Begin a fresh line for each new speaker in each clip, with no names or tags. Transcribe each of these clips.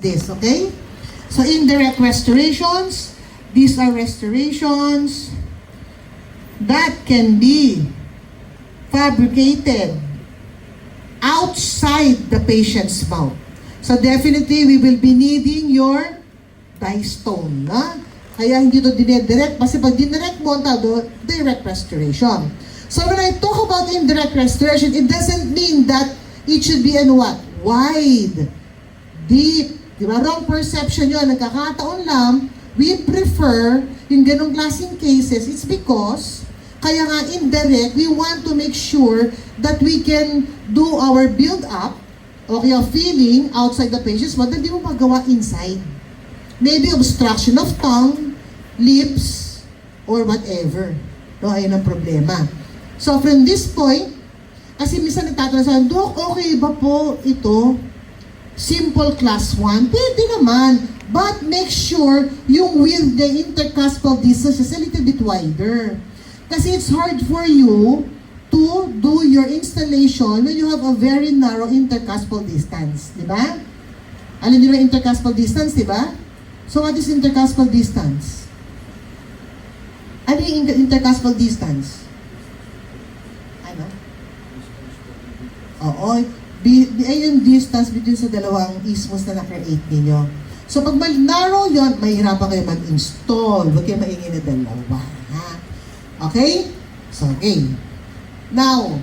this, okay? So indirect restorations, these are restorations that can be fabricated outside the patient's mouth. So definitely we will be needing your dye stone, na? Kaya hindi ito dinedirect, kasi pag dinirect mo, direct restoration. So when I talk about indirect restoration, it doesn't mean that it should be what? Wide, deep. Di ba? Wrong perception yun. Nagkakataon lang, we prefer yung ganong klaseng cases. It's because, kaya nga indirect, we want to make sure that we can do our build-up, okay, of feeling outside the patient's mouth, hindi mo magawa inside. Maybe obstruction of tongue, lips, or whatever. No, ayun ang problema. So from this point, kasi minsan nagtatanong sa akin, Dok, okay ba po ito? Simple class 1? Pwede naman. But make sure yung with the intercuspal distance is a little bit wider. Kasi it's hard for you to do your installation when you have a very narrow intercuspal distance. Di ba? Alam niyo yung intercuspal distance, di ba? So what is intercuspal distance? Ano yung intercuspal distance? Ano? Oo. Ay yung distance between sa dalawang isthmus na na-create ninyo. So pag narrow yun, mahirapan kayo mag-install. Huwag kayo maingin na dalawa. Ha? Okay? So, okay. Now,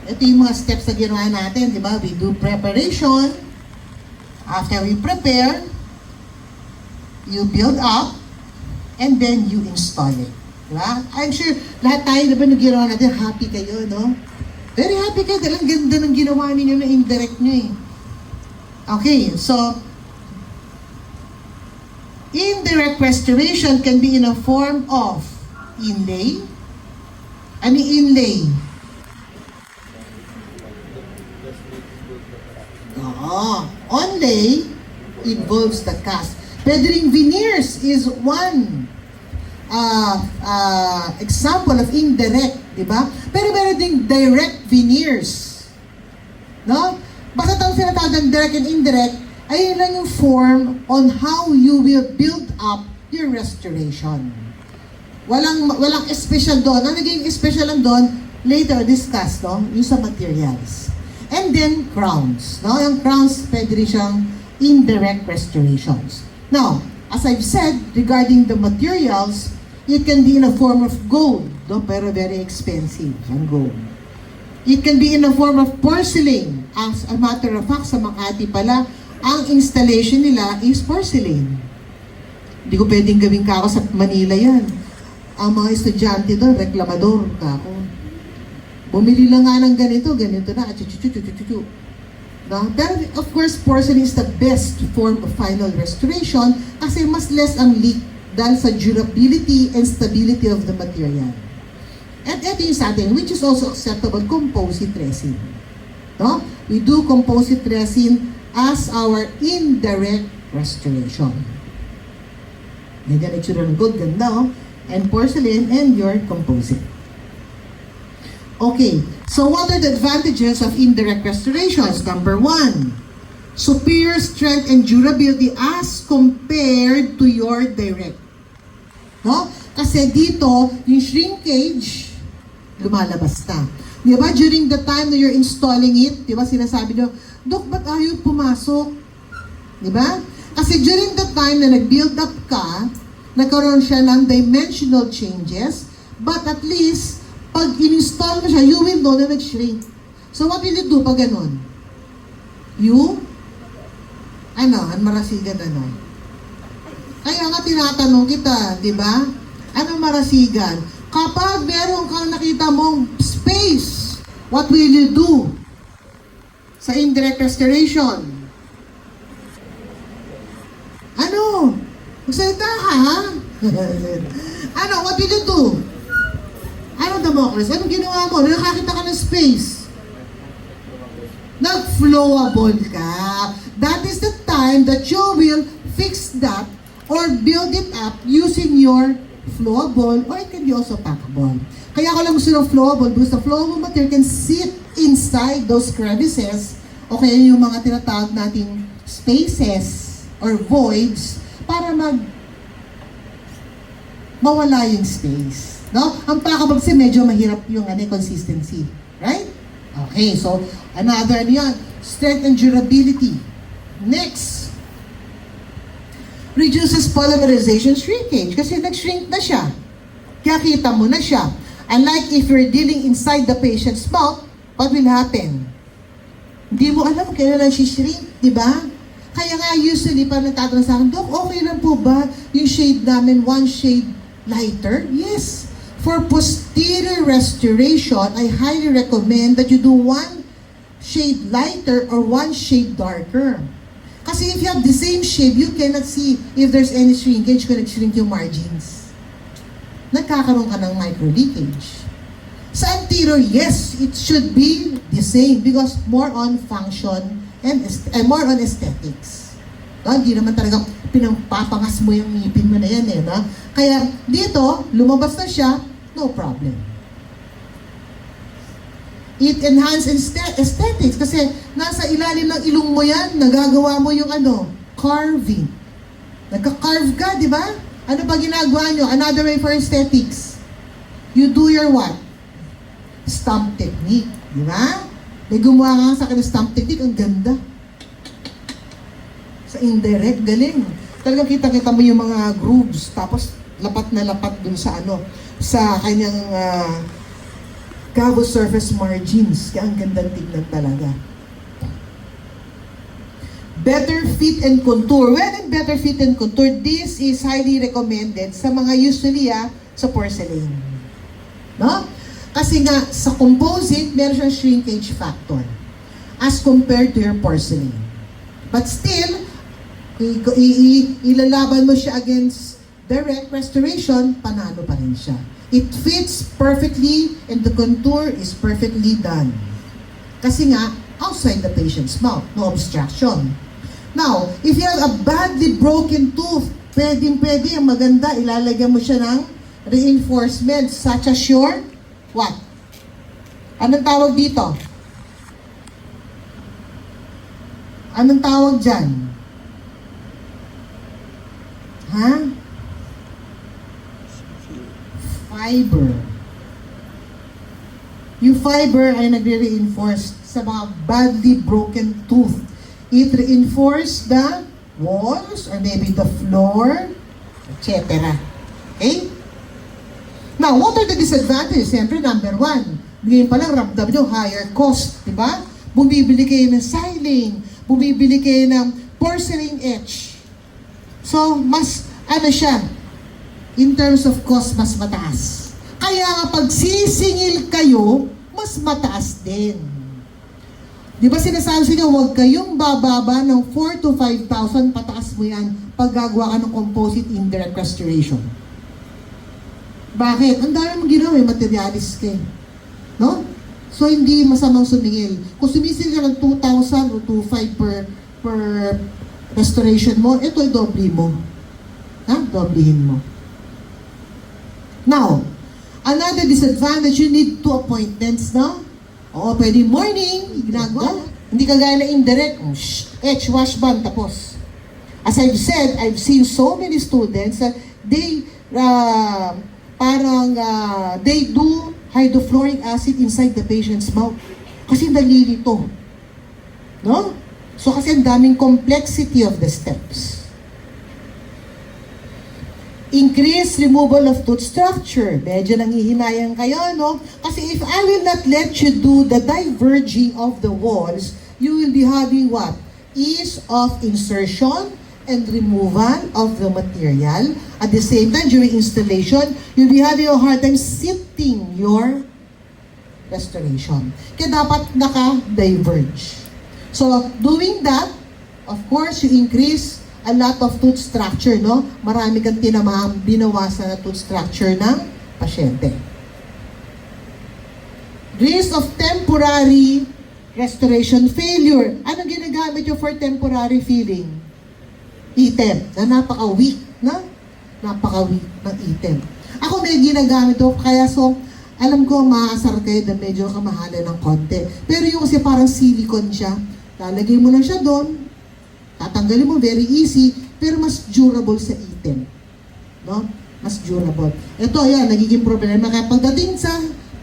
ito yung mga steps na ginawa natin, di ba? We do preparation. After we prepare, you build up, and then you install it. Diba? I'm sure lahat tayo, diba, nung ginawa natin, happy kayo, no? Very happy kayo, dahil ang ganda ng ginawa ninyo na indirect nyo eh. Okay, so, indirect restoration can be in a form of inlay. Inlay? Oo. Onlay involves the cast. Pwede rin veneers is one example of indirect, di ba? Pero meron ding direct veneers. No? Basta itong sinatawag ng direct and indirect, ayun lang yung form on how you will build up your restoration. Walang special doon. Ang naging special lang doon, later discuss, no? Yung sa materials. And then, crowns. No? Yung crowns, pwede rin siyang indirect restorations. Now, as I've said, regarding the materials, it can be in a form of gold, no? Pero very expensive ang gold. It can be in a form of porcelain. As a matter of fact, sa Makati pala, ang installation nila is porcelain. Hindi ko pwedeng gawin kako sa Manila yan. Ang mga estudyante doon, reklamador kako. Bumili lang nga ng ganito na, chuchu. No? Pero of course, porcelain is the best form of final restoration kasi mas less ang leak dahil sa durability and stability of the material. At ito yung sa atin, which is also acceptable, composite resin. No? We do composite resin as our indirect restoration. Ganyan itsura ng gold, ganda, oh? And porcelain and your composite. Okay, so what are the advantages of indirect restorations? Number 1, superior strength and durability as compared to your direct. No? Kasi dito, yung shrinkage, lumalabas na. Di ba? During the time na you're installing it, di ba sinasabi nyo, Dok, ba't ayaw pumasok? Di ba? Kasi during the time na nag-build up ka, nagkaroon siya ng dimensional changes, but at least, pag in-install mo siya, you will know na nag-shrink. So what will you do pag ganun? Ang marasigan ano? Kaya nga tinatanong kita, di ba? Ano marasigan? Kapag meron kang nakita mong space, what will you do? Sa indirect restoration? Ano? Magsalita ka, ha? Ano? What will you do? Ano, Damocles? Anong ginawa mo? Nakakita ka ng space. Nag-flowable ka. That is the time that you will fix that or build it up using your flowable or it can be also packable. Kaya ako lang gusto ng flowable because the flowable material can sit inside those crevices o kaya yung mga tinatawag nating spaces or voids para mawala yung space. No? Ang pakabag kasi medyo mahirap yung consistency. Right? Okay, so another yan, strength and durability. Next, reduces polymerization shrinkage kasi nag-shrink na siya. Kaya kita mo na siya. Unlike if you're dealing inside the patient's mouth, what will happen? Hindi mo alam kailan lang shrink, di ba? Kaya nga usually, pag nagtatanong sa akin, Dok, okay lang po ba yung shade namin, one shade lighter? Yes. For posterior restoration, I highly recommend that you do one shade lighter or one shade darker. Kasi if you have the same shape, you cannot see if there's any shrinkage kung nag-shrink yung margins. Nagkakaroon ka ng micro-leakage. Sa anterior, yes, it should be the same because more on function and more on aesthetics. Hindi naman talaga pinapapangas mo yung ngipin mo na yan eh. No? Kaya dito, lumabas na siya, no problem. It enhances aesthetics kasi nasa ilalim ng ilong mo yan, nagagawa mo yung carving. Nagka-carve ka, di ba? Ano pa ginagawa nyo? Another way for aesthetics. You do your what? Stump technique. Di ba? May gumawa nga sa akin ng stump technique, ang ganda. Sa indirect, galing. Talagang kita-kita mo yung mga grooves, tapos lapat na lapat dun sa sa kanyang cavus surface margins. Kaya ang gandang tignan talaga. Better fit and contour. When in better fit and contour, this is highly recommended sa mga usually sa porcelain. No? Kasi nga, sa composite, meron siyang shrinkage factor as compared to your porcelain. But still, ilalaban mo siya against direct restoration, panalo pa rin siya. It fits perfectly and the contour is perfectly done. Kasi nga, outside the patient's mouth, no obstruction. Now, if you have a badly broken tooth, pwedeng-pwede, maganda, ilalagyan mo siya ng reinforcement such as your what? Anong tawag dito? Anong tawag dyan? Ha? Fiber. Yung fiber ay nagre-reinforce sa mga badly broken tooth. It reinforces the walls or maybe the floor, etc. Okay? Now, what are the disadvantages? Siyempre, number one, ngayon pa lang ramdam nyo, higher cost, di ba? Bumibili kayo ng siling, bumibili kayo ng porcelain etch. So, mas, siya, in terms of cost, mas mataas. Kaya pag sisingil kayo, mas mataas din. Di ba sinasabi sa inyo, huwag kayong bababa ng 4,000 to 5,000, pataas mo yan pag gagawa ka ng composite indirect restoration. Bakit? Ang dami mong ginawa, materialist kayo. No? So, hindi masamang sumingil. Kung sumisingil ka ng 2,000 o 2,500 per restoration mo, ito ay doble mo. Doblehin mo. Now, another disadvantage, you need 2 appointments, no? Oo, pwede morning, ginagawa. Hindi kagaya na indirect, etch, wash band, tapos. As I've said, I've seen so many students that they they do hydrofluoric acid inside the patient's mouth. Kasi nalilito. No? So kasi ang daming complexity of the steps. Increase removal of tooth structure. Medyo nangihinayang kayo, no? Kasi if I will not let you do the diverging of the walls, you will be having what? Ease of insertion and removal of the material. At the same time, during installation, you'll be having a hard time sifting your restoration. Kaya dapat naka-diverge. So, doing that, of course, you increase a lot of tooth structure, no? Marami kang binawasan na tooth structure ng pasyente. Risk of temporary restoration failure. Ano ginagamit nyo for temporary filling? Item. Na napaka-weak, na? Napaka-weak ng item. Ako may ginagamit ko, kaya alam ko maasar kayo na medyo kamahalan ng konti. Pero yung kasi parang silicone siya, lalagay mo lang siya doon, Tatanggalin mo, very easy, pero mas durable sa item. No? Mas durable. Ito, yan, nagiging problema. Kaya pagdating sa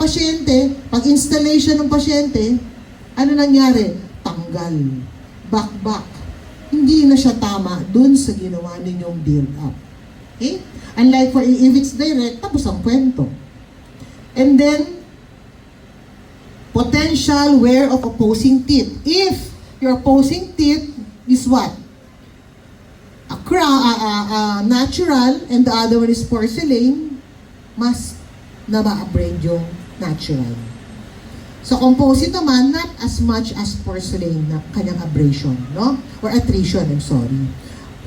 pasyente, pag installation ng pasyente, ano nangyari? Tanggal. Back. Hindi na siya tama dun sa ginawa ninyong build-up. Okay? Unlike for if it's direct, tapos ang kwento. And then, potential wear of opposing teeth. If your opposing teeth is what? Natural, and the other one is porcelain, mas na ma-abrade yung natural. So, composite naman, not as much as porcelain na kanyang abrasion, no? Or attrition, I'm sorry.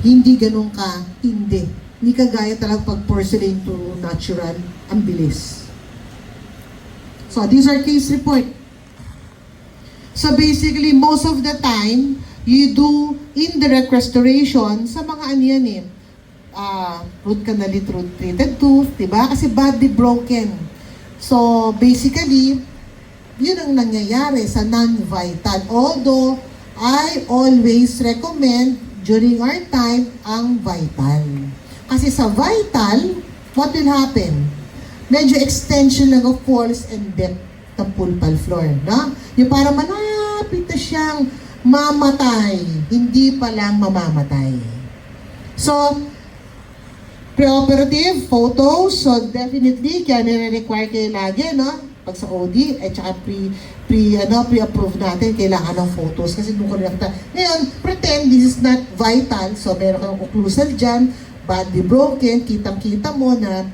Hindi ganun ka, hindi. Hindi kagaya talaga pag porcelain to natural, ang bilis. So, these are case report. So, basically, most of the time, you do indirect restoration sa mga ano yan eh. Root canal, root treated tooth, diba? Kasi badly broken. So, basically, yun ang nangyayari sa non-vital. Although, I always recommend during our time ang vital. Kasi sa vital, what will happen? Medyo extension lang of falls and depth ng pulpal floor, no? Yung para malapit na siyang mamatay, hindi pa lang mamamatay. So, preoperative photos, so definitely, kaya nire-require kayo lagi, no? Pag sa OD, at saka pre-approve natin, kailangan ng photos, kasi doon ko nakita. Ngayon, pretend this is not vital, so meron kang occlusal dyan, badly broken, kitang-kita mo na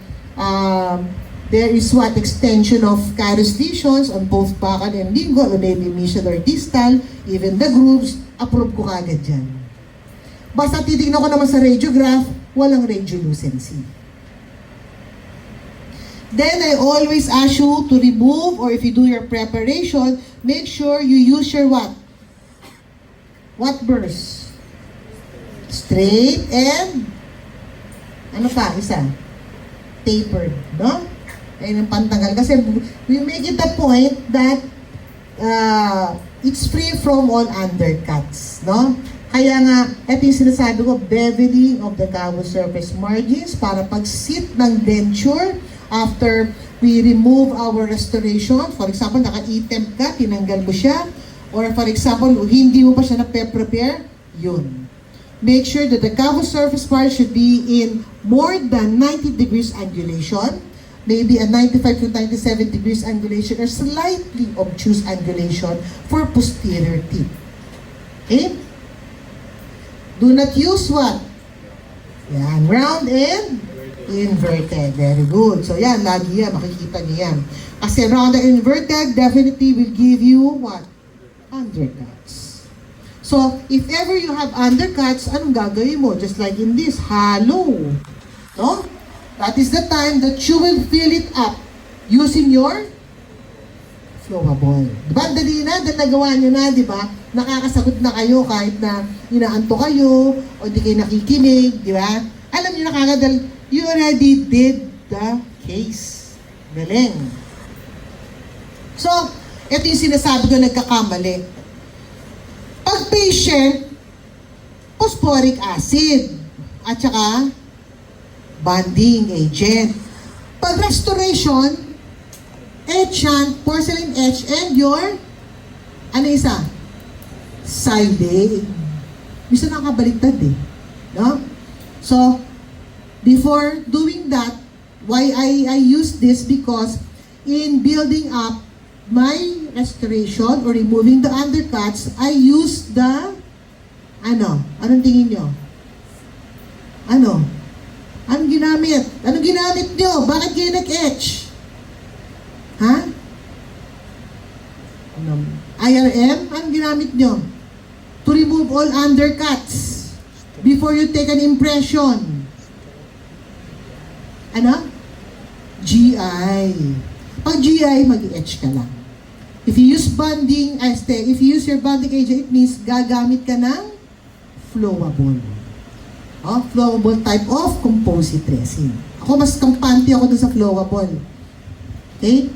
there is what extension of Caris lesions on both buccal and lingual, or maybe mesial or distal, even the grooves, approve ko kagad dyan. Basta titignan ko naman sa radiograph, walang radiolucency. Then I always ask you to remove, or if you do your preparation, make sure you use your what? What burrs? Straight and ano pa? Isa? Tapered, no? Ayun ang pantanggal. Kasi we make it a point that it's free from all undercuts, no? Kaya nga, ito yung sinasabi ko, beveling of the cavus surface margins para pag-sit ng denture after we remove our restoration. For example, naka-e-temp ka, tinanggal mo siya. Or for example, hindi mo pa siya na-prepare, yun. Make sure that the cavus surface part should be in more than 90 degrees angulation. Maybe a 95 to 97 degrees angulation or slightly obtuse angulation for posterior teeth. Okay? Do not use what? Yan, round and inverted. Very good. So yan, lagi yan, makikita niyo yan. Kasi round and inverted definitely will give you what? Undercuts. So, if ever you have undercuts, anong gagawin mo? Just like in this, hollow. No? That is the time that you will fill it up using your flowable. Diba? Dali na, dahil nagawa nyo na, diba? Nakakasagot na kayo kahit na inaanto kayo o di kayo nakikinig, diba? Alam nyo na kagad dahil you already did the case. Galing. So, ito yung sinasabi ko nagkakamali. Pag patient, phosphoric acid at saka bonding agent. Pag restoration, etchant, porcelain etch, and your, ano isa? Silane. Bisa nakabaliktad eh. No? So, before doing that, why I use this because in building up my restoration or removing the undercuts, I use the, anong tingin nyo? Anong ginamit? Anong ginamit nyo? Bakit kayo nag-etch? Ha? IRM? Anong ginamit nyo? To remove all undercuts before you take an impression. GI. Pag GI, mag-etch ka lang. If you use bonding, if you use your bonding agent, it means gagamit ka ng flowable. Flowable type of composite resin. Ako, mas kampante ako dun sa flowable. Okay?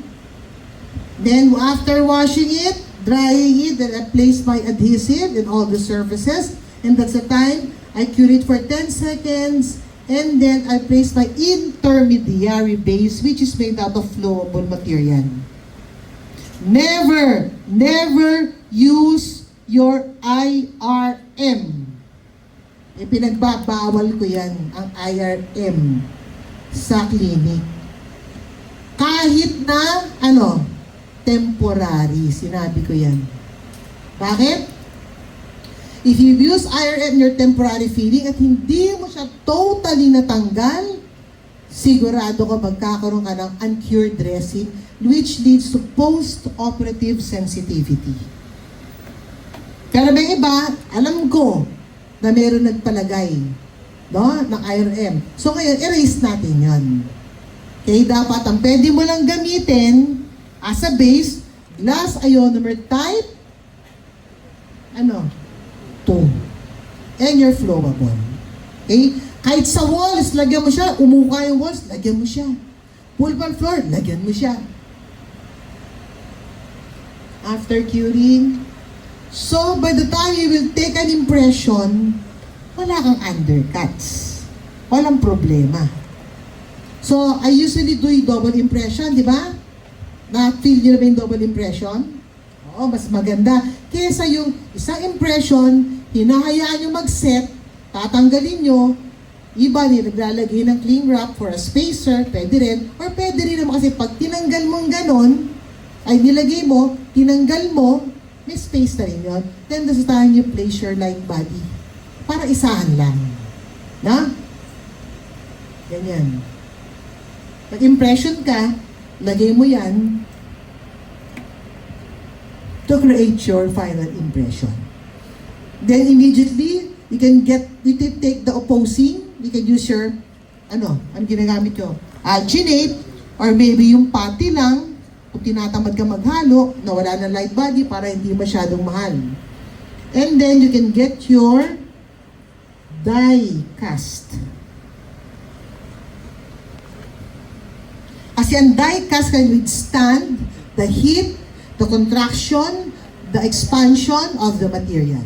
Then, after washing it, drying it, then I place my adhesive in all the surfaces. And that's the time I cure it for 10 seconds. And then I place my intermediary base, which is made out of flowable material. Never, never use your IRM. Pinagbabawal ko yan, ang IRM sa clinic. Kahit na, temporary, sinabi ko yan. Bakit? If you use IRM in your temporary feeding at hindi mo siya totally natanggal, sigurado ka magkakaroon ka ng uncured dressing which leads to post-operative sensitivity. Pero may iba, alam ko na meron nagpalagay ng IRM. So ngayon, erase natin yon. Okay, dapat ang pwede mo lang gamitin as a base, glass ionomer type, 2. And you're flowable. Okay? Kahit sa walls, lagyan mo siya. Umuka yung walls, lagyan mo siya. Pulpan floor, lagyan mo siya. After curing, so by the time you will take an impression, wala kang undercuts. Walang problema. So, I usually do a double impression, di ba? Na-feel nyo na ba yung double impression? Oo, mas maganda. Kesa yung isang impression, hinahayaan nyo mag-set, tatanggalin nyo, iba naglalagay ng cling wrap for a spacer, pwede rin. Or pwede rin naman kasi pag tinanggal mo ganon, ay nilagay mo, tinanggal mo, may space na rin yun. Then this time you place your line body. Para isahan lang. Na? Ganyan. Pag-impression ka, lagay mo yan to create your final impression. Then immediately, you can take the opposing, you can use your, ano ginagamit ko? Alginate, or maybe yung pati lang, kung tinatamad ka maghalo, na wala na light body para hindi masyadong mahal. And then you can get your die cast. Kasi ang die cast can withstand the heat, the contraction, the expansion of the material.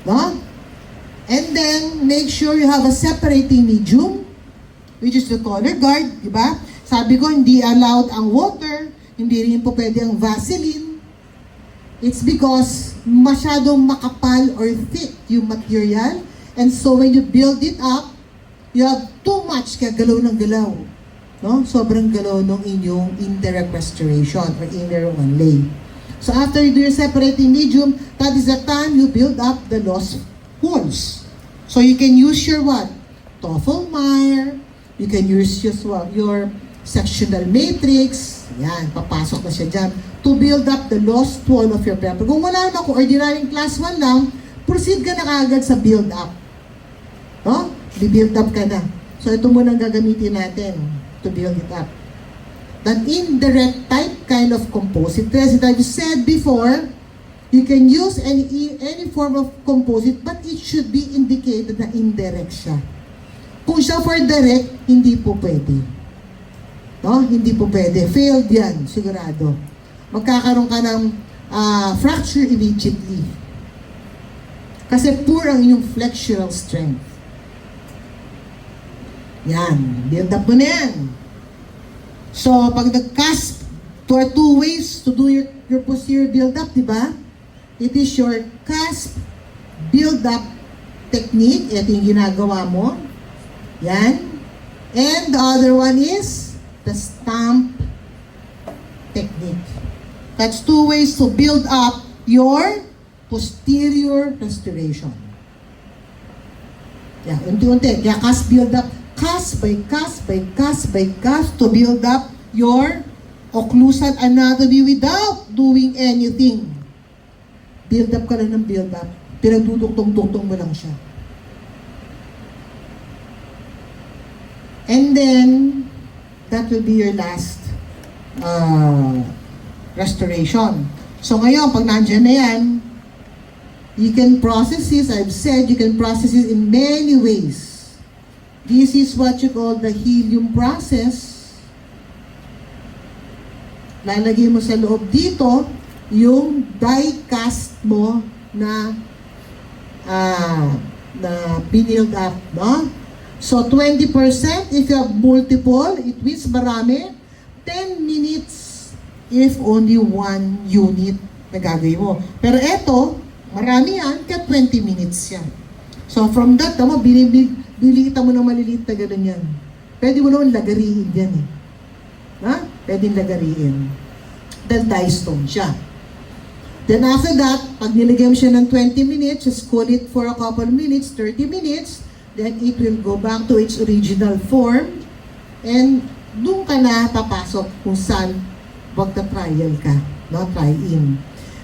No? And then, make sure you have a separating medium, which is the color guard, di ba? Sabi ko, hindi allowed ang water, hindi rin po pwede ang Vaseline. It's because masyadong makapal or thick yung material, and so when you build it up, you have too much, kaya galaw ng galaw. No? Sobrang galaw ng inyong indirect restoration or inner onlay. So after you do your separating medium, that is the time you build up the lost walls. So you can use your what? Toffelmeyer. You can use just what? Your sectional matrix. Yan, papasok na siya dyan. To build up the lost wall of your paper. Kung wala naman, kung ordinary class 1 lang, proceed ka na kaagad sa build up. No? Bi-build up ka na. So ito muna ang gagamitin natin to build it up. That indirect type kind of composite. As I've said before, you can use any form of composite, but it should be indicated na indirect siya. Kung siya for direct, hindi po pwede. No? Hindi po pwede. Failed yan, sigurado. Magkakaroon ka ng fracture immediately. Kasi poor ang inyong flexural strength. Yan. Build up mo na yan. So, pag nag-cast, there are two ways to do your posterior build-up, di ba? It is your cast build-up technique. Ito yung ginagawa mo. Yan. And the other one is the stamp technique. That's two ways to build up your posterior restoration. Yan, unti-unti. Kaya cast build-up. Cast by cast by cast by cast to build up your occlusal anatomy without doing anything. Build up ka lang ng build up. Pinagdudugtong-dugtong mo lang siya. And then, that will be your last restoration. So ngayon, pag nandyan na yan, you can process this. I've said you can process it in many ways. This is what you call the helium process. Lalagay mo sa loob dito yung die cast mo na na binild up, no? So, 20% if you have multiple, it means marami. 10 minutes if only one unit na gagawin mo. Pero eto, marami yan, kaya 20 minutes yan. So, from that, tama, bilitan mo ng maliliit na gano'n yan. Pwede mo naman lagariin yan eh. Ha? Pwede lagariin. Then, die stone siya. Then after that, pag nilagay mo siya ng 20 minutes, just cool it for a couple minutes, 30 minutes, then it will go back to its original form, and doon ka na papasok kung saan magta-trial ka, no? Try in.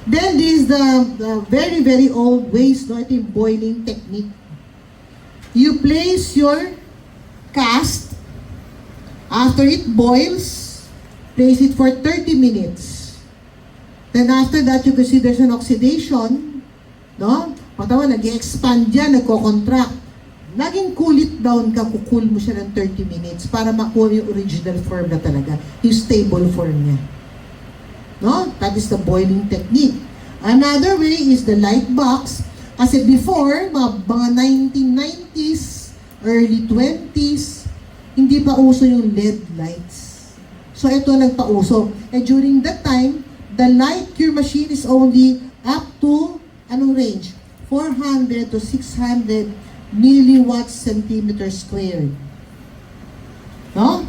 Then this is the very, very old ways, no? Ito yung boiling technique. You place your cast, after it boils, place it for 30 minutes. Then after that, you can see there's an oxidation, no? Patawa, nag-expand yan, nagko-contract. Laging cool it down ka, kukul mo siya ng 30 minutes para makuha yung original form na talaga, yung stable form niya. No? That is the boiling technique. Another way is the light box. Kasi before, mga 1990s, early 20s, hindi pa uso yung LED lights. So ito nagpauso. And during that time, the light cure machine is only up to, anong range? 400 to 600 milliwatts centimeter squared. No?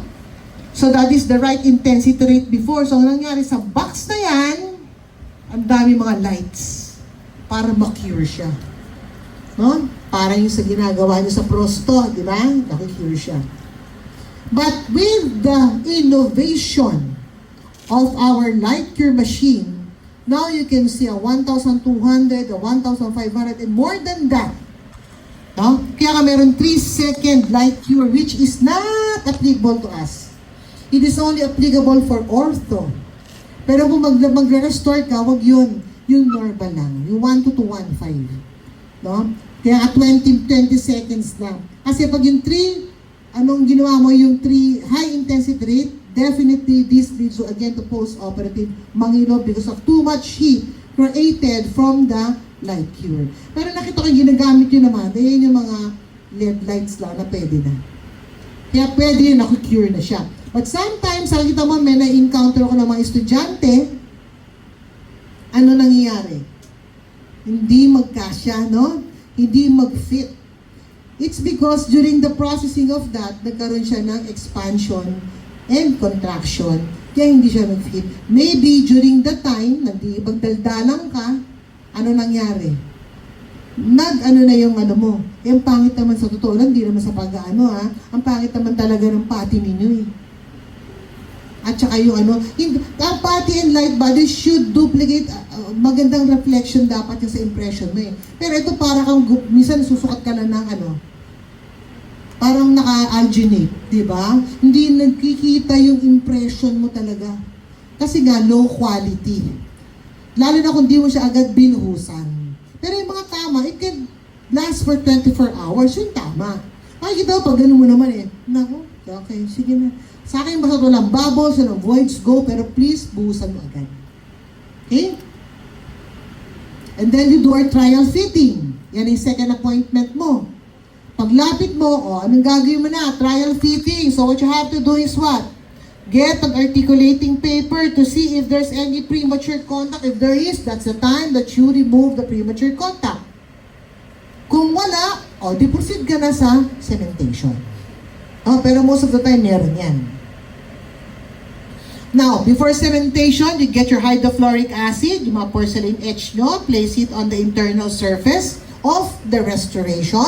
So that is the right intensity rate before. So ang nangyari sa box na yan, ang dami mga lights para ma-cure siya. No? Para yung sa ginagawa niyo sa prosto, di ba? Naki-cure siya. But with the innovation of our light cure machine, now you can see a 1,200, a 1,500, and more than that. No? Kaya ka meron 3-second light cure which is not applicable to us. It is only applicable for ortho. Pero kung magre-restore ka, wag yun. Yung normal lang. Yung 1 to 1.5. No? Kaya 20 seconds lang. Kasi pag yung 3, anong ginawa mo yung 3 high intensity rate, definitely this leads you again to post-operative mangilog because of too much heat created from the light cure. Pero nakita ko yung ginagamit yun naman, ayan yung mga LED lights lang na pwede na. Kaya pwede yun, naku-cure na siya. But sometimes, nakita mo, may na-encounter ko ng mga estudyante, ano nangyayari? Hindi magkasya, no? Hindi mag-fit. It's because during the processing of that, nagkaroon siya ng expansion and contraction. Kaya hindi siya mag-fit. Maybe during the time, pagdaldalan ka, ano nangyari? Ano na yung ano mo. Yung pangit naman sa totoo lang, hindi naman sa pag-ano ha. Ang pangit naman talaga ng pati ninyo eh. At saka yung ano, ang pati and light body should duplicate, magandang reflection dapat yung sa impression mo eh. Pero ito para kang, minsan susukat ka lang ng ano, parang naka-alginate, di ba? Hindi nagkikita yung impression mo talaga. Kasi nga, low quality. Lalo na kung di mo siya agad binuhusan. Pero yung mga tama, it can last for 24 hours. Yung tama. Makikita ko, pag ganun mo naman eh. Naku, okay, sige na. Sa akin, basta walang bubbles, walang voids, go, pero please, buhusan mo agad. Okay? And then you do our trial fitting. Yan yung second appointment mo. Paglapit mo, anong gagawin mo na? Trial fitting. So what you have to do is what? Get an articulating paper to see if there's any premature contact. If there is, that's the time that you remove the premature contact. Kung wala, di proceed ka na sa cementation. Pero most of the time, meron yan. Now, before cementation, you get your hydrofluoric acid, yung mga porcelain etch nyo, place it on the internal surface of the restoration.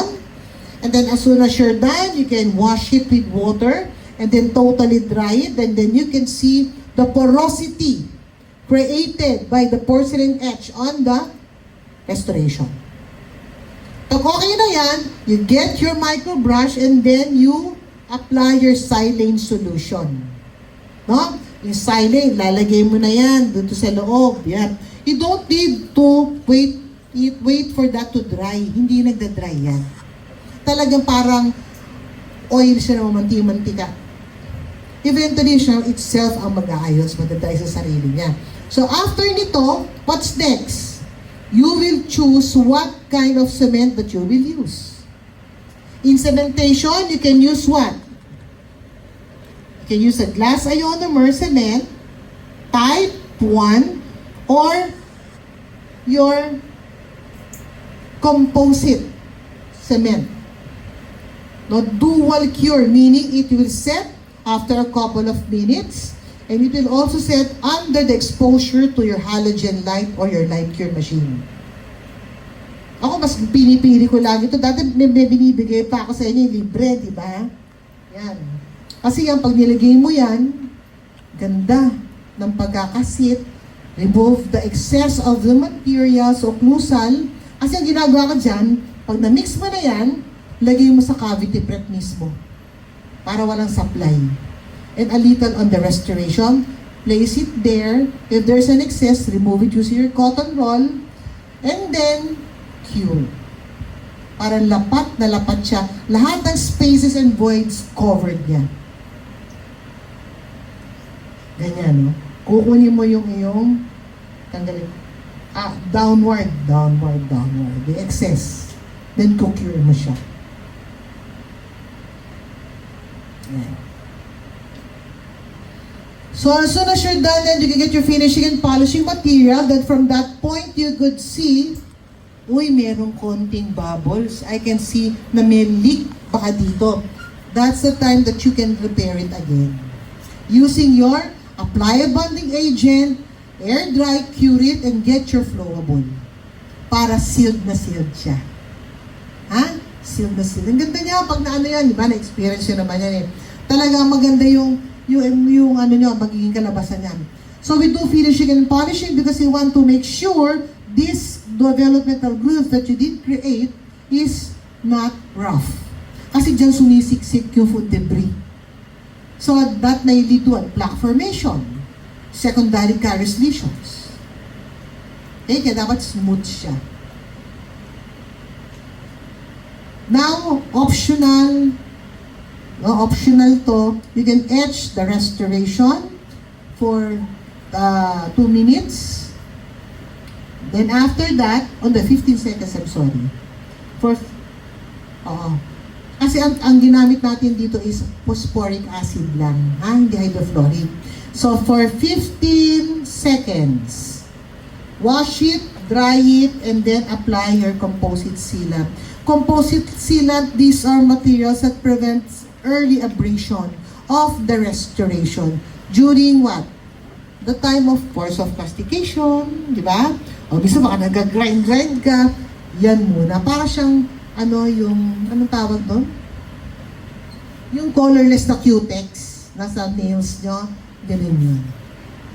And then as soon as you're done, you can wash it with water and then totally dry it, and then you can see the porosity created by the porcelain etch on the restoration. Pag okay na yan, you get your microbrush and then you apply your silane solution. No? Yung silane, lalagay mo na yan dito sa loob. Yan. You don't need to wait for that to dry. Hindi nagda-dry yan. Talagang parang oil siya na mamanti-mantika. Eventually, siya itself ang mag-aayos, magdadry sa sarili niya. So, after nito, what's next? you will choose what kind of cement that you will use. In cementation, you can use what? You can use a glass ionomer cement, type 1, or your composite cement. No, dual cure, meaning it will set after a couple of minutes, and it will also set under the exposure to your halogen light or your light cure machine. Ako, mas pinipili ko lang ito. Dati may binibigay pa ako sa inyo, libre, di ba? Yan. Kasi yan, pag nilagay mo yan, ganda ng pagkakasit, remove the excess of the materials o occlusal. Kasi ang ginagawa ko dyan, pag na-mix mo na yan, lagay mo sa cavity prep mismo para walang supply. And a little on the restoration, place it there. If there's an excess, remove it using your cotton roll, and then cure. Para lapat na lapat siya. Lahat ng spaces and voids covered niya. Ganyan, no? Kukunin mo yung iyong tanggalin. Downward. The excess. Then cure mo siya. Ayan. So as soon as you're done, then you can get your finishing and polishing material. Then from that point, you could see, uy, merong konting bubbles. I can see na may leak baka dito. That's the time that you can repair it again. Using your apply a bonding agent, air dry, cure it, and get your flowable. Para sealed na sealed siya. Ha? Sealed na sealed. Ang ganda niya, pag naano yan, di ba? Na-experience yun naman yan eh. Talagang maganda yung ano nyo, magiging kalabasan yan. So we do finishing and polishing because we want to make sure this developmental groove that you did create is not rough. Kasi dyan sumisiksik yung food debris. So that may lead to a plaque formation, secondary carious lesions. Okay, kaya dapat smooth siya. Now, optional to, you can etch the restoration for 2 minutes. Then after that, on the 15 seconds, I'm sorry. Kasi ang ginamit natin dito is phosphoric acid lang, hindi hydrofluoric. So for 15 seconds, wash it, dry it, and then apply your composite sealant. Composite sealant, these are materials that prevents early abrasion of the restoration during what? The time of course of mastication, di ba? O bisa baka nag-grind ka, yan muna. Para siyang, anong tawag doon? Yung colorless na cutex nasa nails nyo, ganun yun.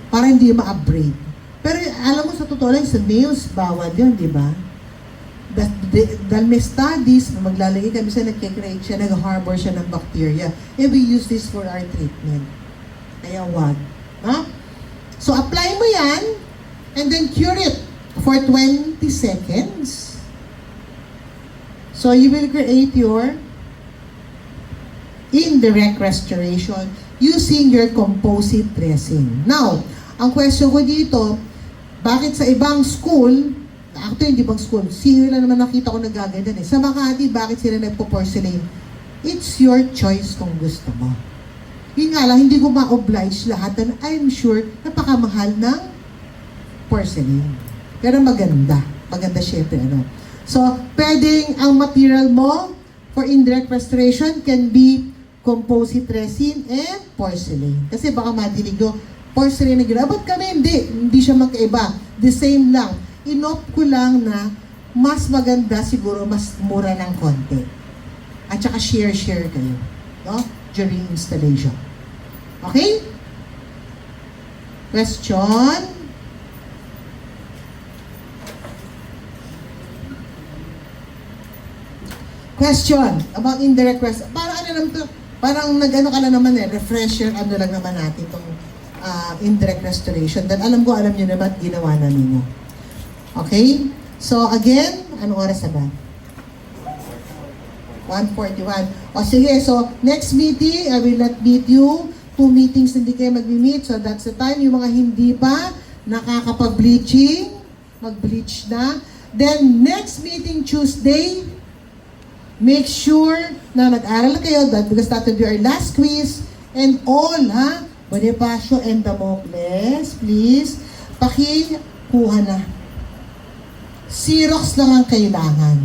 Para hindi ma-abrade. Pero alam mo sa totoo lang, sa nails, bawal yun, di ba? Dahil may studies na maglalagay kami sa nagkikreate siya, nag-harbor siya ng bacteria. And we use this for our treatment. Kaya wag. Ha? So apply mo yan, and then cure it for 20 seconds. So you will create your indirect restoration using your composite dressing. Now, ang question ko dito, bakit sa ibang school, actually, hindi bang school, sino lang naman nakita ko nagaganyan eh. Sa Makati, bakit sila nagpo-porcelain? It's your choice kung gusto mo. Yun nga lang, hindi ko ma-oblige lahat and I'm sure napakamahal ng porcelain. Pero maganda. Maganda syempre, So, pwedeng ang material mo for indirect restoration can be composite resin and porcelain. Kasi baka madilig yung porcelain na gano'n. Ba't kami? Hindi siya magkaiba. The same lang. Inop ko lang na mas maganda siguro, mas mura ng konti. At saka share kayo, no? During installation. Okay? Question? Question about indirect restoration. Parang nag-ano ka na naman refresher, lang naman natin itong indirect restoration. Then alam nyo naman, ginawa na ninyo. Okay? So, again, anong oras na ba? 1:41. O sige, so, next meeting, I will not meet you. 2 meetings hindi kayo mag-meet. So, that's the time. Yung mga hindi pa nakakapag-bleaching, mag-bleach na. Then, next meeting Tuesday, make sure na nag-aral kayo because that will be our last quiz. And all, ha? Bonifacio and Damocles, please, pakikuha na. Xerox lang ang kailangan.